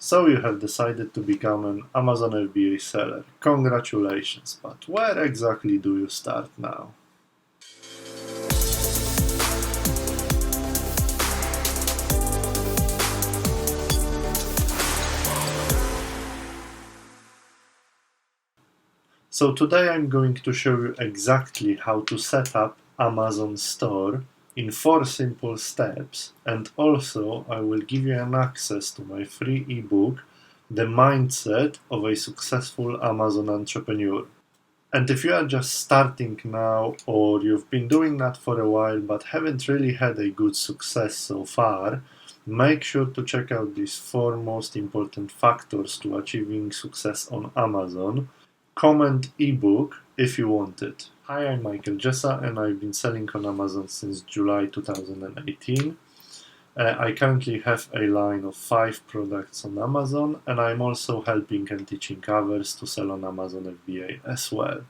So you have decided to become an Amazon FBA seller. Congratulations, but where exactly do you start now? So today I'm going to show you exactly how to set up Amazon store in 4 simple steps, and also I will give you an access to my free ebook, The Mindset of a Successful Amazon Entrepreneur. And if you are just starting now, or you've been doing that for a while but haven't really had a good success so far, make sure to check out these 4 most important factors to achieving success on Amazon. Comment ebook if you want it. Hi, I'm Michael Jessa and I've been selling on Amazon since July 2018. I currently have a line of 5 products on Amazon, and I'm also helping and teaching others to sell on Amazon FBA as well.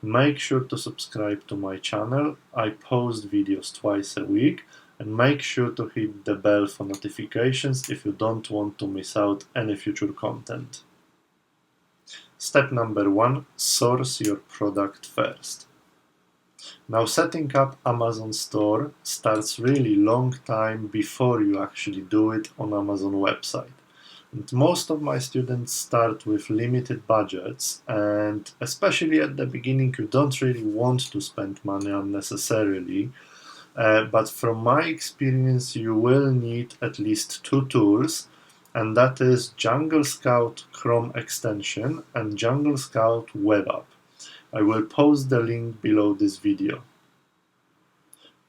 Make sure to subscribe to my channel. I post videos twice a week, and make sure to hit the bell for notifications if you don't want to miss out any future content. Step number 1, source your product first. Now, setting up Amazon store starts really long time before you actually do it on Amazon website. And most of my students start with limited budgets, and especially at the beginning you don't really want to spend money unnecessarily. But from my experience you will need at least 2 tools, and that is Jungle Scout Chrome extension and Jungle Scout web app. I will post the link below this video.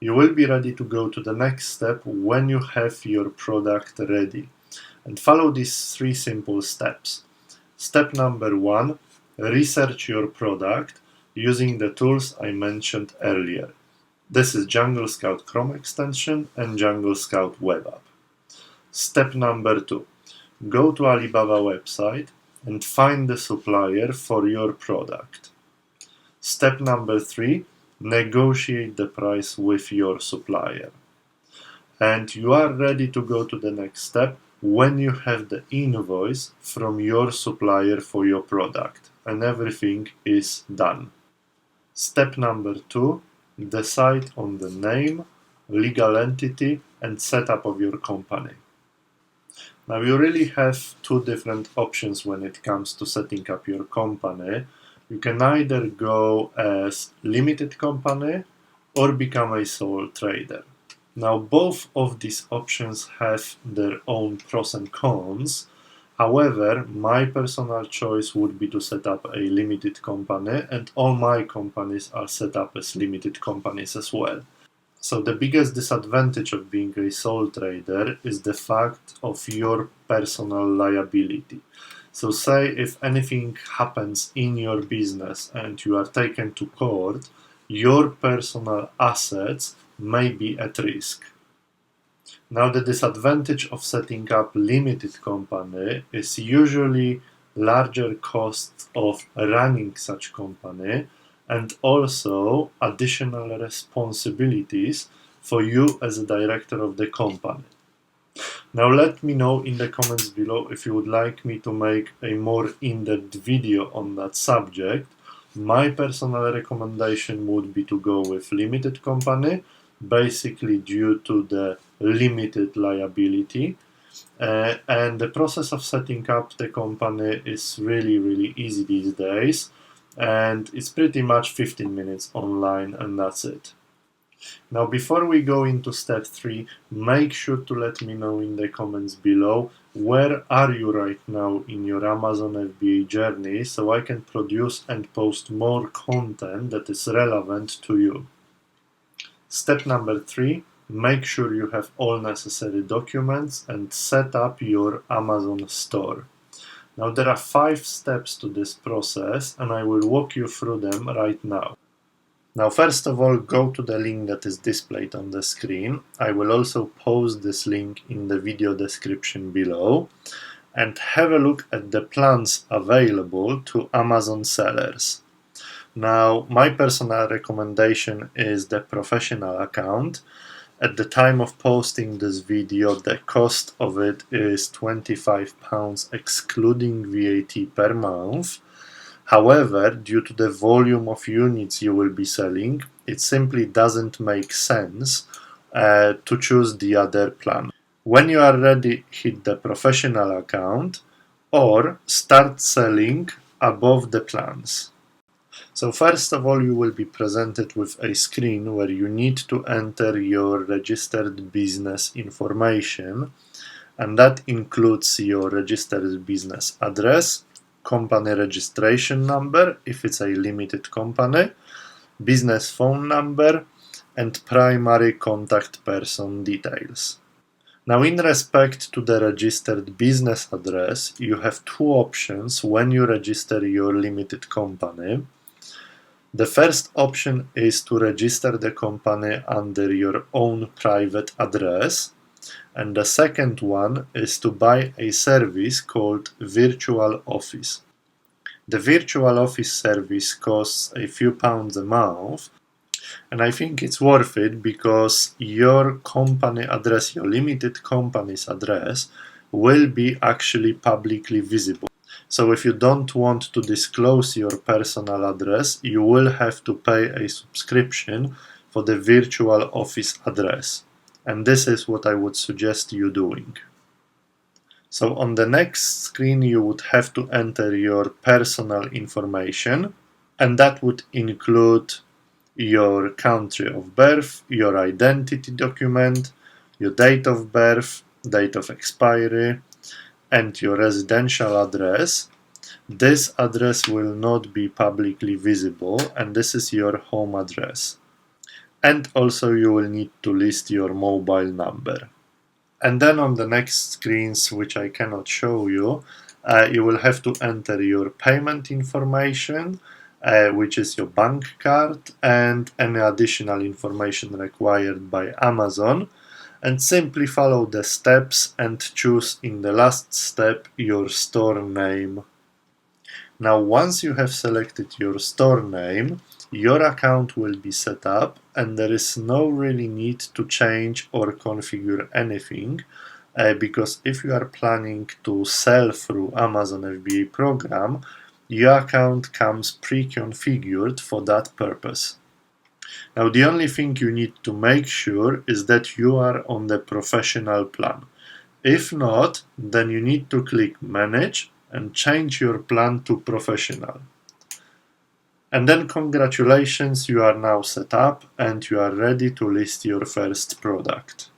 You will be ready to go to the next step when you have your product ready. And follow these 3 simple steps. Step number 1, research your product using the tools I mentioned earlier. This is Jungle Scout Chrome extension and Jungle Scout web app. Step number 2, go to Alibaba website and find the supplier for your product. Step number 3, negotiate the price with your supplier. And you are ready to go to the next step when you have the invoice from your supplier for your product and everything is done. Step number 2, decide on the name, legal entity and setup of your company. Now you really have 2 different options when it comes to setting up your company. You can either go as limited company or become a sole trader. Now both of these options have their own pros and cons. However, my personal choice would be to set up a limited company, and all my companies are set up as limited companies as well. So the biggest disadvantage of being a sole trader is the fact of your personal liability. So say if anything happens in your business and you are taken to court, your personal assets may be at risk. Now the disadvantage of setting up limited company is usually larger costs of running such company and also additional responsibilities for you as a director of the company. Now let me know in the comments below if you would like me to make a more in-depth video on that subject. My personal recommendation would be to go with limited company, basically due to the limited liability. And the process of setting up the company is really easy these days, and it's pretty much 15 minutes online and that's it. Now before we go into step 3, make sure to let me know in the comments below where are you right now in your Amazon FBA journey, so I can produce and post more content that is relevant to you. Step number 3, make sure you have all necessary documents and set up your Amazon store. Now there are 5 steps to this process and I will walk you through them right now. Now first of all, go to the link that is displayed on the screen. I will also post this link in the video description below, and have a look at the plans available to Amazon sellers. Now my personal recommendation is the professional account. At the time of posting this video, the cost of it is £25 excluding VAT per month. However, due to the volume of units you will be selling, it simply doesn't make sense to choose the other plan. When you are ready, hit the professional account or start selling above the plans. So first of all, you will be presented with a screen where you need to enter your registered business information, and that includes your registered business address, company registration number if it's a limited company, business phone number, and primary contact person details. Now, in respect to the registered business address, you have two options when you register your limited company. The first option is to register the company under your own private address, and the second one is to buy a service called Virtual Office. The Virtual Office service costs a few pounds a month, and I think it's worth it because your company address, your limited company's address, will be actually publicly visible. So if you don't want to disclose your personal address, you will have to pay a subscription for the Virtual Office address. And this is what I would suggest you doing. So on the next screen, you would have to enter your personal information, and that would include your country of birth, your identity document, your date of birth, date of expiry, and your residential address. This address will not be publicly visible, and this is your home address. And also you will need to list your mobile number. And then on the next screens, which I cannot show you, you will have to enter your payment information, which is your bank card and any additional information required by Amazon, and simply follow the steps and choose in the last step your store name. Now, once you have selected your store name, your account will be set up and there is no really need to change or configure anything, because if you are planning to sell through Amazon FBA program, your account comes pre-configured for that purpose. Now, the only thing you need to make sure is that you are on the professional plan. If not, then you need to click Manage and change your plan to professional. And then congratulations, you are now set up and you are ready to list your first product.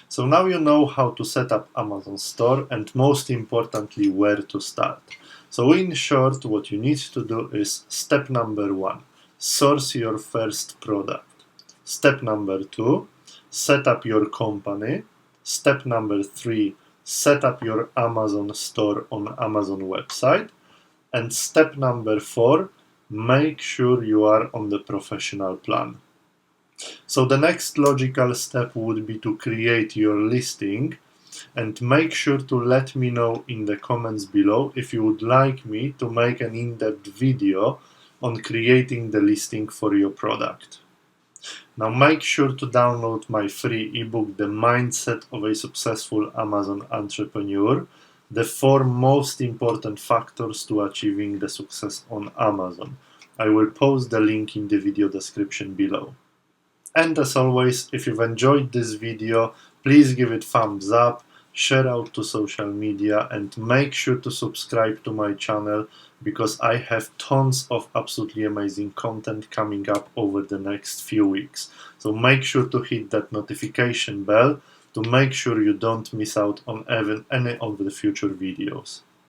So now you know how to set up Amazon store and most importantly where to start. So in short, what you need to do is step number 1, source your first product. Step number 2, set up your company. Step number 3, set up your Amazon store on Amazon website. And step number 4, make sure you are on the professional plan. So the next logical step would be to create your listing, and make sure to let me know in the comments below if you would like me to make an in-depth video on creating the listing for your product. Now make sure to download my free ebook, The Mindset of a Successful Amazon Entrepreneur, the 4 most important factors to achieving the success on Amazon. I will post the link in the video description below. And as always, if you've enjoyed this video, please give it thumbs up, share out to social media, and make sure to subscribe to my channel because I have tons of absolutely amazing content coming up over the next few weeks. So make sure to hit that notification bell to make sure you don't miss out on any of the future videos.